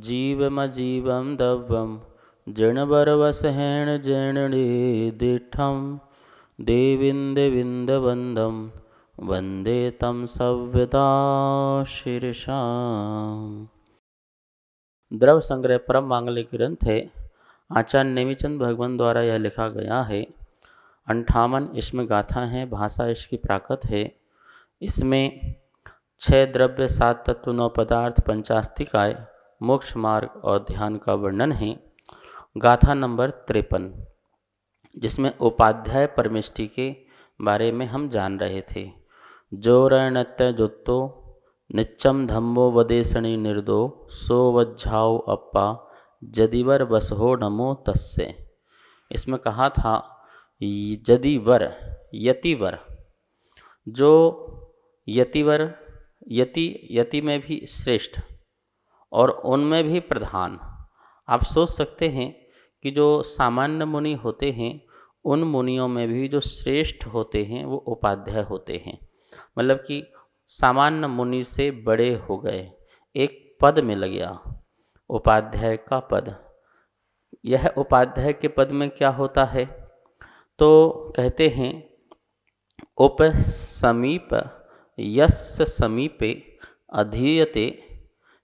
जीवमजीवं दव्यं जिणवरवसहेण जीर्णि दिठं देवीन्द्रविन्दवन्दं वन्दे तं सव्यता शीर्षाम्। द्रव्य संग्रह परम मांगलिक ग्रंथ है। आचार्य नेमिचंद भगवान द्वारा यह लिखा गया है। 58 इसमें गाथा है, भाषा इसकी प्राकृत है। इसमें 6 द्रव्य, 7 तत्व, 9 पदार्थ, 50 मोक्ष मार्ग और ध्यान का वर्णन है। गाथा नंबर 53, जिसमें उपाध्याय परमिष्टि के बारे में हम जान रहे थे। जोरणत्य जुत्तो निच्चम धम्मो वदेशणी निर्दो सो वज्झाओ अप्पा जदिवर बसहो नमो तस्से। इसमें कहा था जदिवर, यतिवर, जो यतिवर, यति में भी श्रेष्ठ और उनमें भी प्रधान। आप सोच सकते हैं कि जो सामान्य मुनि होते हैं उन मुनियों में भी जो श्रेष्ठ होते हैं वो उपाध्याय होते हैं। मतलब कि सामान्य मुनि से बड़े हो गए, एक पद मिल गया, उपाध्याय का पद। यह उपाध्याय के पद में क्या होता है तो कहते हैं उपसमीप यस्य समीपे अधीयते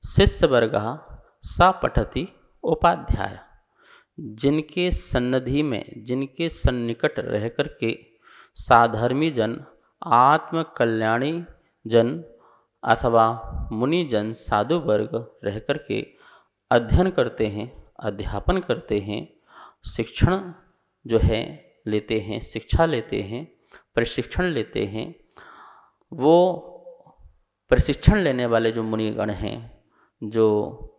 शिष्यवर्गः सा पठति उपाध्याय। जिनके सन्निधि में, जिनके सन्निकट रह कर के साधर्मी जन, आत्म कल्याणी जन अथवा मुनिजन, साधु वर्ग रह कर के अध्ययन करते हैं, अध्यापन करते हैं, शिक्षण जो है लेते हैं, शिक्षा लेते हैं, प्रशिक्षण लेते हैं, वो प्रशिक्षण लेने वाले जो मुनिगण हैं, जो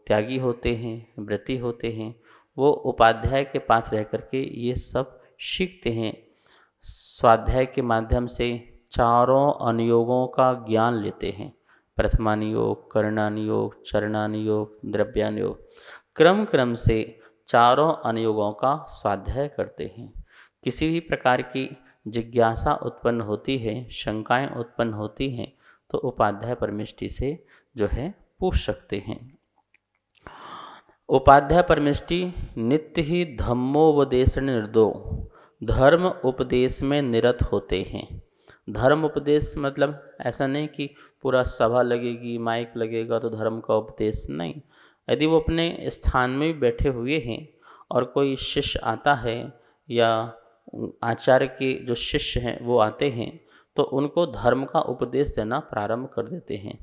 त्यागी होते हैं, व्रती होते हैं, वो उपाध्याय के पास रह कर के ये सब सीखते हैं। स्वाध्याय के माध्यम से चारों अनुयोगों का ज्ञान लेते हैं। प्रथमानुयोग, करणानुयोग, चरणानुयोग, द्रव्यानुयोग, क्रम क्रम से चारों अनुयोगों का स्वाध्याय करते हैं। किसी भी प्रकार की जिज्ञासा उत्पन्न होती है, शंकाएं उत्पन्न होती हैं तो उपाध्याय परमिष्टि से जो है पूछ सकते हैं। उपाध्याय परमिष्टि नित्य ही धम्मोपदेश निर्दो, धर्म उपदेश में निरत होते हैं। धर्म उपदेश मतलब ऐसा नहीं कि पूरा सभा लगेगी, माइक लगेगा तो धर्म का उपदेश नहीं। यदि वो अपने स्थान में भी बैठे हुए हैं और कोई शिष्य आता है या आचार्य के जो शिष्य हैं वो आते हैं तो उनको धर्म का उपदेश देना प्रारंभ कर देते हैं।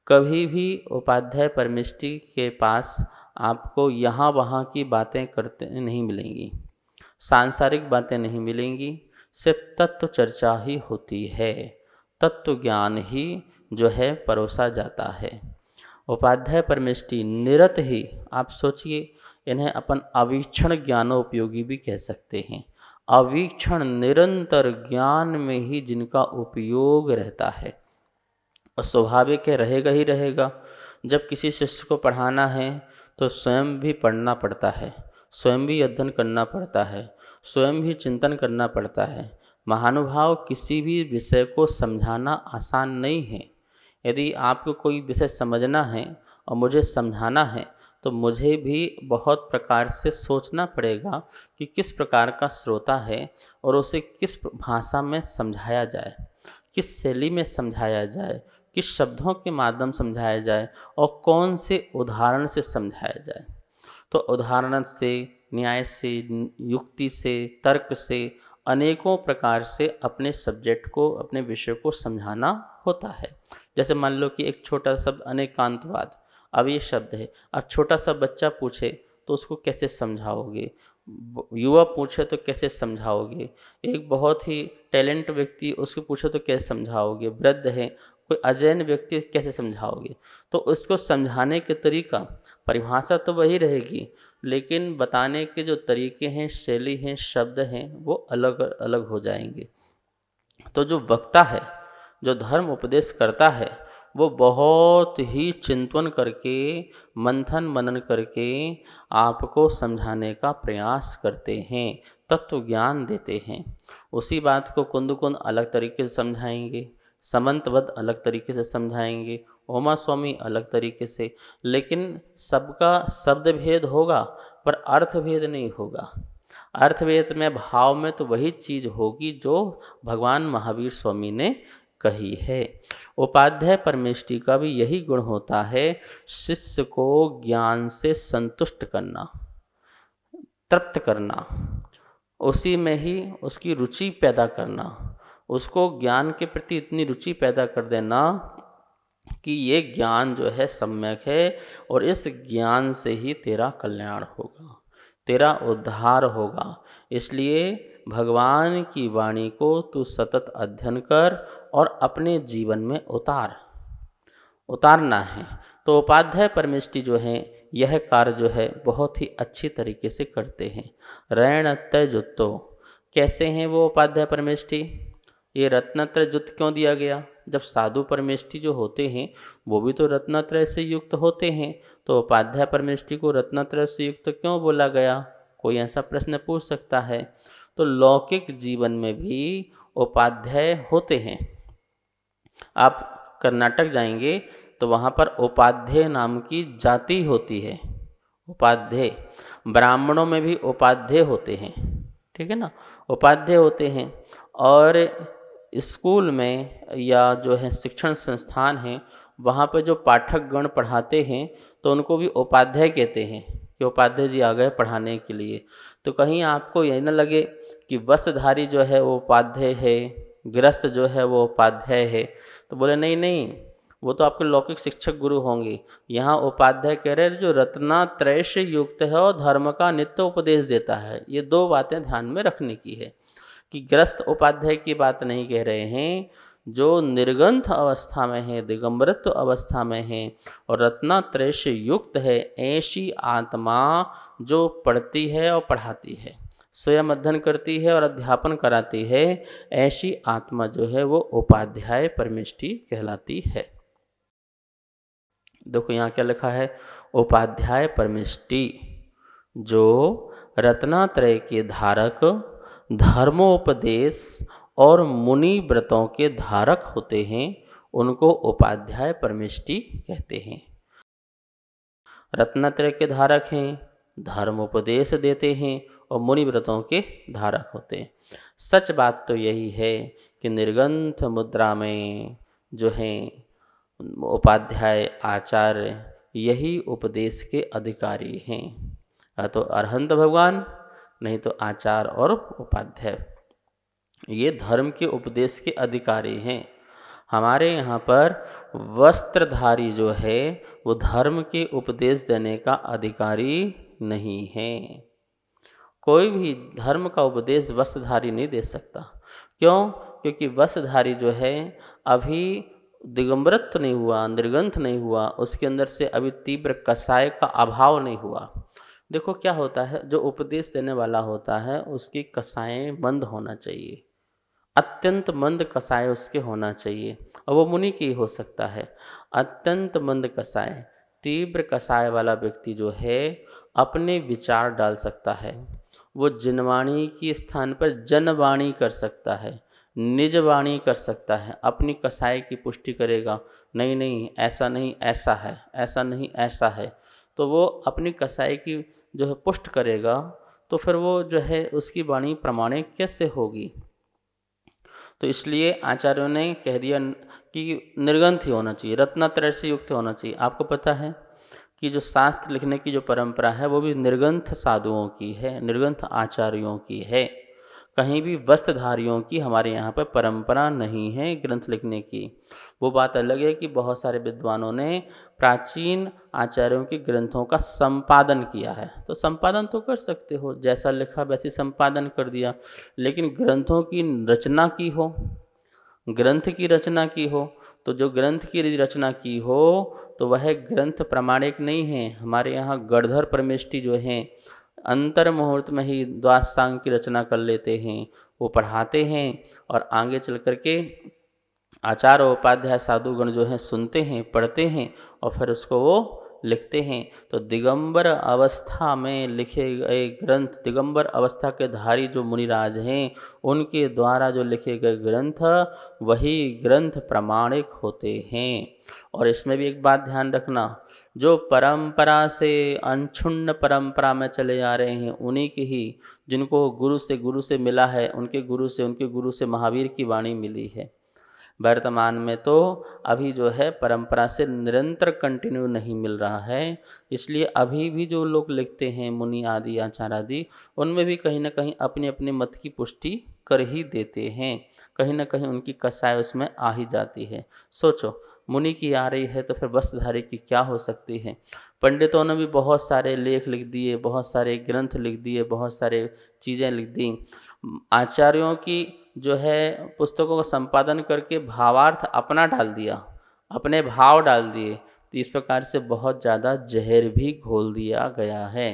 कभी भी उपाध्याय परमिष्टि के पास आपको यहाँ वहाँ की बातें करते नहीं मिलेंगी, सांसारिक बातें नहीं मिलेंगी, सिर्फ तत्व चर्चा ही होती है, तत्व ज्ञान ही जो है परोसा जाता है। उपाध्याय परमिष्टि निरत ही, आप सोचिए, इन्हें अपन अवीक्षण ज्ञानोपयोगी भी कह सकते हैं। अवीक्षण निरंतर ज्ञान में ही जिनका उपयोग रहता है और स्वाभाविक है, रहेगा ही रहेगा। जब किसी शिष्य को पढ़ाना है तो स्वयं भी पढ़ना पड़ता है, स्वयं भी अध्ययन करना पड़ता है, स्वयं भी चिंतन करना पड़ता है। महानुभाव, किसी भी विषय को समझाना आसान नहीं है। यदि आपको कोई विषय समझना है और मुझे समझाना है तो मुझे भी बहुत प्रकार से सोचना पड़ेगा कि किस प्रकार का श्रोता है और उसे किस भाषा में समझाया जाए, किस शैली में समझाया जाए, किस शब्दों के माध्यम समझाया जाए और कौन से उदाहरण से समझाया जाए। तो उदाहरण से, न्याय से, युक्ति से, तर्क से, अनेकों प्रकार से अपने सब्जेक्ट को, अपने विषय को समझाना होता है। जैसे मान लो कि एक छोटा शब्द अनेकांतवाद, अब ये शब्द है, अब छोटा सा बच्चा पूछे तो उसको कैसे समझाओगे, युवा पूछे तो कैसे समझाओगे, एक बहुत ही टैलेंट व्यक्ति उसको पूछे तो कैसे समझाओगे, वृद्ध है, कोई अजैन व्यक्ति कैसे समझाओगे। तो उसको समझाने के तरीका, परिभाषा तो वही रहेगी, लेकिन बताने के जो तरीके हैं, शैली हैं, शब्द हैं, वो अलग अलग हो जाएंगे। तो जो वक्ता है, जो धर्म उपदेश करता है, वो बहुत ही चिंतन करके, मंथन मनन करके आपको समझाने का प्रयास करते हैं, तत्व ज्ञान देते हैं। उसी बात को कुंद कुंद अलग तरीके से समझाएंगे, समंतवद अलग तरीके से समझाएंगे, उमा स्वामी अलग तरीके से, लेकिन सबका शब्द भेद होगा पर अर्थ भेद नहीं होगा। अर्थभेद में भाव में तो वही चीज़ होगी जो भगवान महावीर स्वामी ने कही है। उपाध्याय परमेष्टि का भी यही गुण होता है, शिष्य को ज्ञान से संतुष्ट करना, तृप्त करना, उसी में ही उसकी रुचि पैदा करना, उसको ज्ञान के प्रति इतनी रुचि पैदा कर देना कि ये ज्ञान जो है सम्यक है और इस ज्ञान से ही तेरा कल्याण होगा, तेरा उद्धार होगा। इसलिए भगवान की वाणी को तू सतत अध्ययन कर और अपने जीवन में उतारना है। तो उपाध्याय परमेष्टि जो है यह कार्य जो है बहुत ही अच्छी तरीके से करते हैं। रैणत्य जुत्तो कैसे हैं वो उपाध्याय परमेष्टि? ये रत्नत्रय जुत क्यों दिया गया? जब साधु परमेष्टि जो होते हैं वो भी तो रत्नत्रय से युक्त होते हैं, तो उपाध्याय परमेष्टि को रत्नत्रय से युक्त क्यों बोला गया? कोई ऐसा प्रश्न पूछ सकता है। तो लौकिक जीवन में भी उपाध्याय होते हैं। आप कर्नाटक जाएंगे तो वहाँ पर उपाध्याय नाम की जाति होती है। उपाध्याय, ब्राह्मणों में भी उपाध्याय होते हैं, ठीक है ना, उपाध्याय होते हैं। और स्कूल में या जो है शिक्षण संस्थान हैं वहाँ पर जो पाठक गण पढ़ाते हैं तो उनको भी उपाध्याय कहते हैं कि उपाध्याय जी आ गए पढ़ाने के लिए। तो कहीं आपको यही न लगे कि वस्त्रधारी जो है वो उपाध्याय है, गृहस्थ जो है वो उपाध्याय है। तो बोले नहीं नहीं, वो तो आपके लौकिक शिक्षक गुरु होंगे। यहाँ उपाध्याय कह रहे हैं जो रत्नात्रय से युक्त है और धर्म का नित्य उपदेश देता है। ये दो बातें ध्यान में रखने की है कि ग्रस्त उपाध्याय की बात नहीं कह रहे हैं, जो निर्ग्रंथ अवस्था में है, दिगंबरत्व अवस्था में है और रत्नात्रय से युक्त है, ऐसी आत्मा जो पढ़ती है और पढ़ाती है, स्वयं अध्ययन करती है और अध्यापन कराती है, ऐसी आत्मा जो है वो उपाध्याय परमेष्टि कहलाती है। देखो यहाँ क्या लिखा है, उपाध्याय परमेष्टि जो रत्नात्रय के धारक, धर्मोपदेश और मुनि व्रतों के धारक होते हैं, उनको उपाध्याय परमेष्टि कहते हैं। रत्नात्रय के धारक हैं, धर्मोपदेश देते हैं और मुनि व्रतों के धारक होते हैं। सच बात तो यही है कि निर्ग्रंथ मुद्रा में जो हैं उपाध्याय आचार्य यही उपदेश के अधिकारी हैं, या तो अरहंत भगवान, नहीं तो आचार्य और उपाध्याय, ये धर्म के उपदेश के अधिकारी हैं। हमारे यहाँ पर वस्त्रधारी जो है वो धर्म के उपदेश देने का अधिकारी नहीं है। कोई भी धर्म का उपदेश वस्त्रधारी नहीं दे सकता। क्यों? क्योंकि वस्त्रधारी जो है अभी दिगंबरत्व नहीं हुआ, निर्ग्रंथ नहीं हुआ, उसके अंदर से अभी तीव्र कसाय का अभाव नहीं हुआ। देखो क्या होता है, जो उपदेश देने वाला होता है उसकी कसाएँ मंद होना चाहिए, अत्यंत मंद कसाय उसके होना चाहिए, और वो मुनि की हो सकता है। अत्यंत मंद कसाय, तीव्र कसाय वाला व्यक्ति जो है अपने विचार डाल सकता है, वो जिनवाणी के स्थान पर जनवाणी कर सकता है, निज वाणी कर सकता है, अपनी कसाय की पुष्टि करेगा, नहीं नहीं ऐसा नहीं ऐसा है, ऐसा नहीं ऐसा है, तो वो अपनी कसाई की जो है पुष्ट करेगा, तो फिर वो जो है उसकी वाणी प्रमाणिक कैसे होगी। तो इसलिए आचार्यों ने कह दिया कि निर्ग्रंथ ही होना चाहिए, रत्नात्रय से युक्त होना चाहिए। आपको पता है कि जो शास्त्र लिखने की जो परंपरा है वो भी निर्ग्रंथ साधुओं की है, निर्ग्रंथ आचार्यों की है। कहीं भी वस्त्रधारियों की हमारे यहाँ पर परंपरा नहीं है ग्रंथ लिखने की। वो बात अलग है कि बहुत सारे विद्वानों ने प्राचीन आचार्यों के ग्रंथों का संपादन किया है, तो संपादन तो कर सकते हो, जैसा लिखा वैसे संपादन कर दिया, लेकिन ग्रंथों की रचना की हो, ग्रंथ की रचना की हो, तो जो ग्रंथ की रचना की हो तो वह ग्रंथ प्रमाणिक नहीं है। हमारे यहाँ गणधर परमेष्टि जो हैं अंतर मुहूर्त में ही द्वादशांग की रचना कर लेते हैं, वो पढ़ाते हैं और आगे चल कर के आचार्य उपाध्याय साधुगण जो हैं सुनते हैं, पढ़ते हैं और फिर उसको वो लिखते हैं तो दिगंबर अवस्था में लिखे गए ग्रंथ, दिगंबर अवस्था के धारी जो मुनिराज हैं उनके द्वारा जो लिखे गए ग्रंथ वही ग्रंथ प्रमाणिक होते हैं। और इसमें भी एक बात ध्यान रखना, जो परंपरा से अनछुन्न परंपरा में चले आ रहे हैं उन्हीं की ही, जिनको गुरु से मिला है, उनके गुरु से महावीर की वाणी मिली है। वर्तमान में तो अभी जो है परंपरा से निरंतर कंटिन्यू नहीं मिल रहा है, इसलिए अभी भी जो लोग लिखते हैं मुनि आदि आचार्य आदि, उनमें भी कहीं ना कहीं अपने अपने मत की पुष्टि कर ही देते हैं, कहीं ना कहीं उनकी कसाई उसमें आ ही जाती है। सोचो, मुनि की आ रही है तो फिर वस्त्रधारी की क्या हो सकती है। पंडितों ने भी बहुत सारे लेख लिख दिए, बहुत सारे ग्रंथ लिख दिए, बहुत सारे चीज़ें लिख दी। आचार्यों की जो है पुस्तकों का संपादन करके भावार्थ अपना डाल दिया, अपने भाव डाल दिए, तो इस प्रकार से बहुत ज़्यादा जहर भी घोल दिया गया है।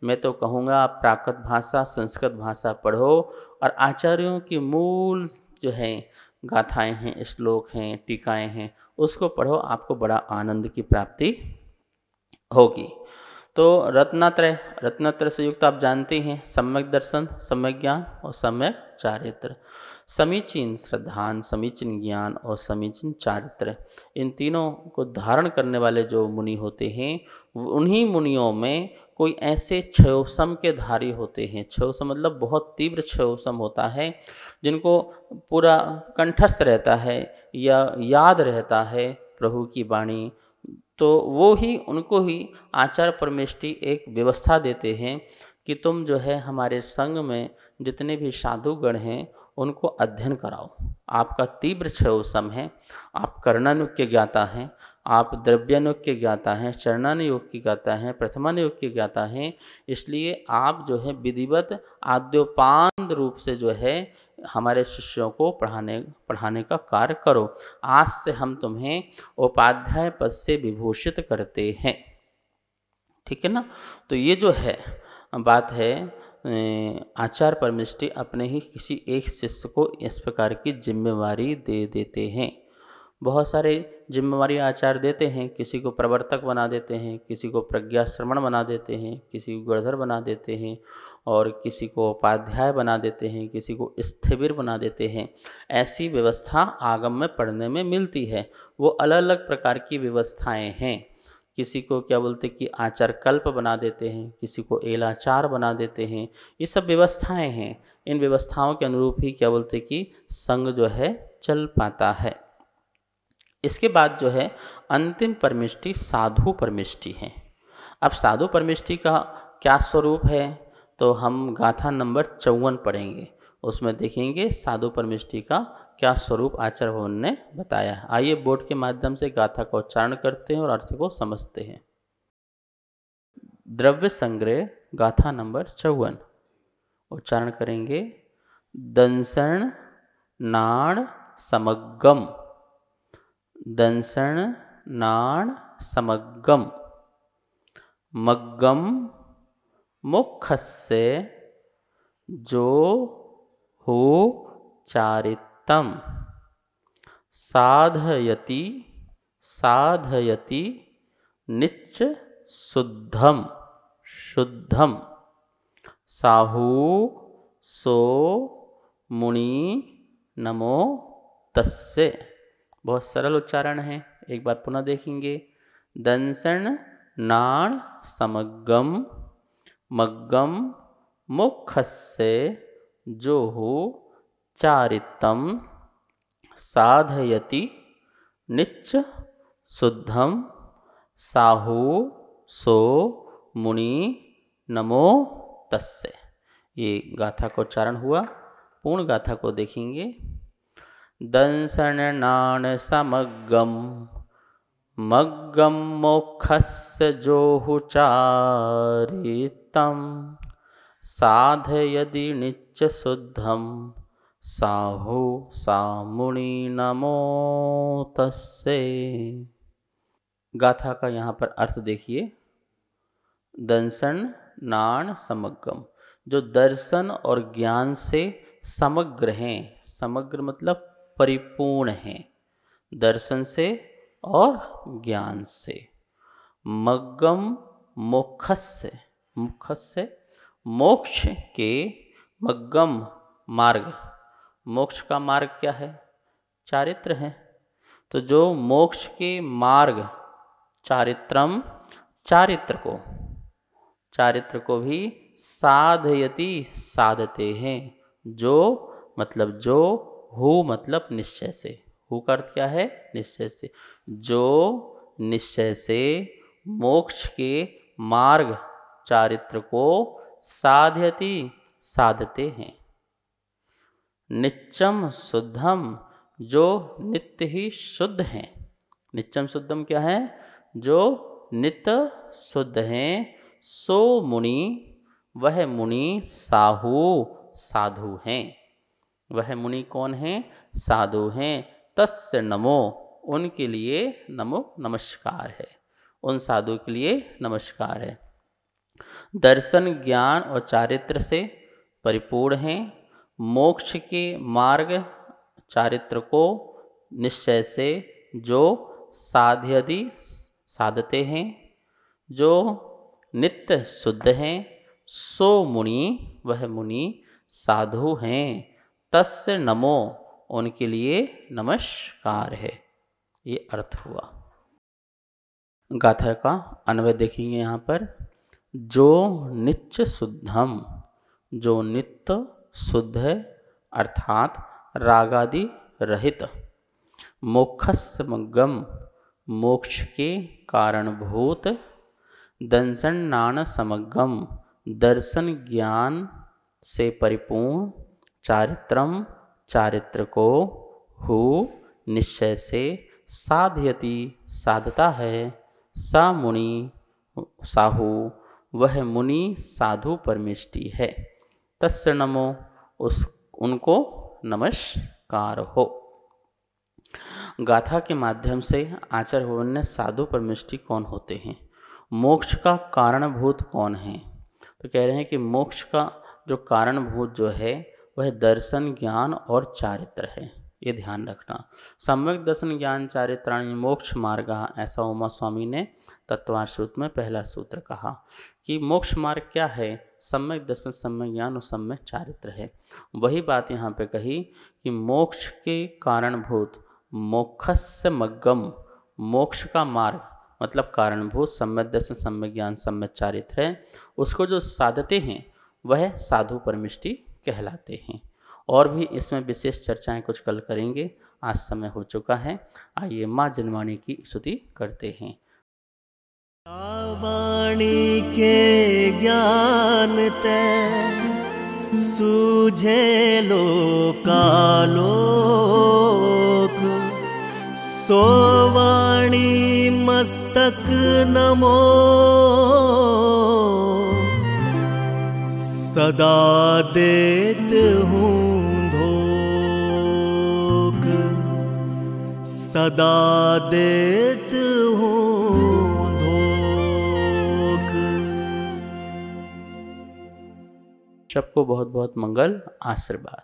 मैं तो कहूँगा आप प्राकृत भाषा, संस्कृत भाषा पढ़ो और आचार्यों की मूल जो है गाथाएं हैं, श्लोक हैं, टीकाएं हैं, उसको पढ़ो, आपको बड़ा आनंद की प्राप्ति होगी। तो रत्नत्रय से युक्त आप जानते हैं सम्यक दर्शन, सम्यक ज्ञान और सम्यक चारित्र। समीचीन श्रद्धान, समीचीन ज्ञान और समीचीन चारित्र, इन तीनों को धारण करने वाले जो मुनि होते हैं उन्हीं मुनियों में कोई ऐसे क्षयोसम के धारी होते हैं। क्षयोसम मतलब बहुत तीव्र क्षयोसम होता है, जिनको पूरा कंठस्थ रहता है या याद रहता है प्रभु की वाणी, तो वो ही उनको ही आचार्य परमेष्टि एक व्यवस्था देते हैं कि तुम जो है हमारे संग में जितने भी साधुगण हैं उनको अध्ययन कराओ। आपका तीव्र क्षयोसम है, आप कर्णानुग के ज्ञाता हैं, आप द्रव्यानुग के ज्ञाता हैं, चरणानुयोग के ज्ञाता हैं, प्रथमानुयोग के ज्ञाता हैं, इसलिए आप जो है विधिवत आद्योपांत रूप से जो है हमारे शिष्यों को पढ़ाने का कार्य करो। आज से हम तुम्हें उपाध्याय पद से विभूषित करते हैं। ठीक है ना। तो ये जो है बात है, आचार्य परमेष्टि अपने ही किसी एक शिष्य को इस प्रकार की जिम्मेवारी दे देते हैं। बहुत सारे जिम्मेवारी आचार्य देते हैं, किसी को प्रवर्तक बना देते हैं, किसी को प्रज्ञा श्रवण बना देते हैं, किसी को गणधर बना देते हैं और किसी को उपाध्याय बना देते हैं, किसी को स्थिविर बना देते हैं। ऐसी व्यवस्था आगम में पढ़ने में मिलती है। वो अलग अलग प्रकार की व्यवस्थाएं हैं। किसी को क्या बोलते कि आचार कल्प बना देते हैं, किसी को एलाचार बना देते हैं। ये सब व्यवस्थाएं हैं। इन व्यवस्थाओं के अनुरूप ही क्या बोलते कि संघ जो है चल पाता है। इसके बाद जो है अंतिम परमिष्टि साधु परमिष्टि है। अब साधु परमिष्टि का क्या स्वरूप है, तो हम गाथा नंबर 54 पढ़ेंगे, उसमें देखेंगे साधु परमिष्टि का क्या स्वरूप आचार्य भवन ने बताया है। आइए बोर्ड के माध्यम से गाथा का उच्चारण करते हैं और अर्थ को समझते हैं। द्रव्य संग्रह गाथा नंबर 54 उच्चारण करेंगे। दंसण नाण समग्गम, दंसण नाण समग्गम, मग्गम मुखस्य जो हो चारितम, साधयति साधयति निच्च शुद्धम शुद्धम, साहू सो मुनि नमो तस्य। बहुत सरल उच्चारण है, एक बार पुनः देखेंगे। दंसण नाण समग्गम, मग्गम मुखस्य जो हो चारितम, साधयति निच्च शुद्धम, साहू सो मुनि नमो तस्य। ये गाथा का उच्चारण हुआ। पूर्ण गाथा को देखेंगे। दंसण नाण समग्गम, मग्गम मोक्षस्य जोहु चारितम, साधयति निच्च शुद्धम, साहु सामुनि नमो तस्य। गाथा का यहाँ पर अर्थ देखिए। दंसण नाण समग्गम, जो दर्शन और ज्ञान से समग्र हैं, समग्र मतलब परिपूर्ण हैं, दर्शन से और ज्ञान से। मग्गम मोक्षस्य, मोक्षस्य मोक्ष के, मग्गम मार्ग, मोक्ष का मार्ग क्या है? चारित्र है। तो जो मोक्ष के मार्ग चारित्रम, चारित्र को भी साधयति साधते हैं। जो मतलब जो, हु मतलब निश्चय से, हु का अर्थ क्या है? निश्चय से। जो निश्चय से मोक्ष के मार्ग चारित्र को साधयति साधते हैं। नित्यम शुद्धम, जो नित्य ही शुद्ध हैं। नित्यम शुद्धम क्या है? जो नित्य शुद्ध हैं। सो मुनि, वह मुनि साहु साधु हैं। वह मुनि कौन है? साधु हैं। तस्य नमो, उनके लिए नमो नमस्कार है, उन साधु के लिए नमस्कार है। दर्शन ज्ञान और चारित्र से परिपूर्ण हैं। मोक्ष के मार्ग चारित्र को निश्चय से जो साधयति साधते हैं, जो नित्य शुद्ध हैं। सो मुनि, वह मुनि साधु हैं। तस्य नमो, उनके लिए नमस्कार है। ये अर्थ हुआ। गाथा का अन्वय देखेंगे यहाँ पर। जो नित्य शुद्धम, जो नित्य शुद्ध है अर्थात रागादि रहित। मोक्षस्य मग्गम, मोक्ष के कारणभूत। दंसन्नान समग्गम, दर्शन ज्ञान से परिपूर्ण। चारित्रम, चारित्र को। हु निश्चय से। साधयति साधता है। सा मुनि साहु, वह मुनि साधु परमेष्टि है। तस्य नमो, उनको नमस्कार हो। गाथा के माध्यम से आचार्य भवन साधु परमेष्टि कौन होते हैं, मोक्ष का कारणभूत कौन है। तो कह रहे हैं कि मोक्ष का जो कारणभूत जो है वह दर्शन ज्ञान और चारित्र है। ये ध्यान रखना। सम्यक दर्शन ज्ञान चारित्राणि मोक्ष मार्ग, ऐसा उमा स्वामी ने तत्वार्थ सूत्र में पहला सूत्र कहा कि मोक्ष मार्ग क्या है? सम्यक दर्शन, सम्यक ज्ञान और सम्यक चारित्र है। वही बात यहाँ पे कही कि मोक्ष के कारणभूत, मोक्षस्य मग्गम, मोक्ष का मार्ग मतलब कारणभूत सम्यक दर्शन, सम्यक ज्ञान, सम्यक चारित्र है। उसको जो साधते हैं वह साधु परमिष्टि कहलाते हैं। और भी इसमें विशेष चर्चाएं कुछ कल करेंगे। आज समय हो चुका है। आइए माँ जनवाणी की स्तुति करते हैं। वाणी के ज्ञान ते सूझे लोकालोक, सो वाणी मस्तक नमो, सदा देत हूँ धोख, सदा देत हूँ। सबको बहुत बहुत मंगल आशीर्वाद।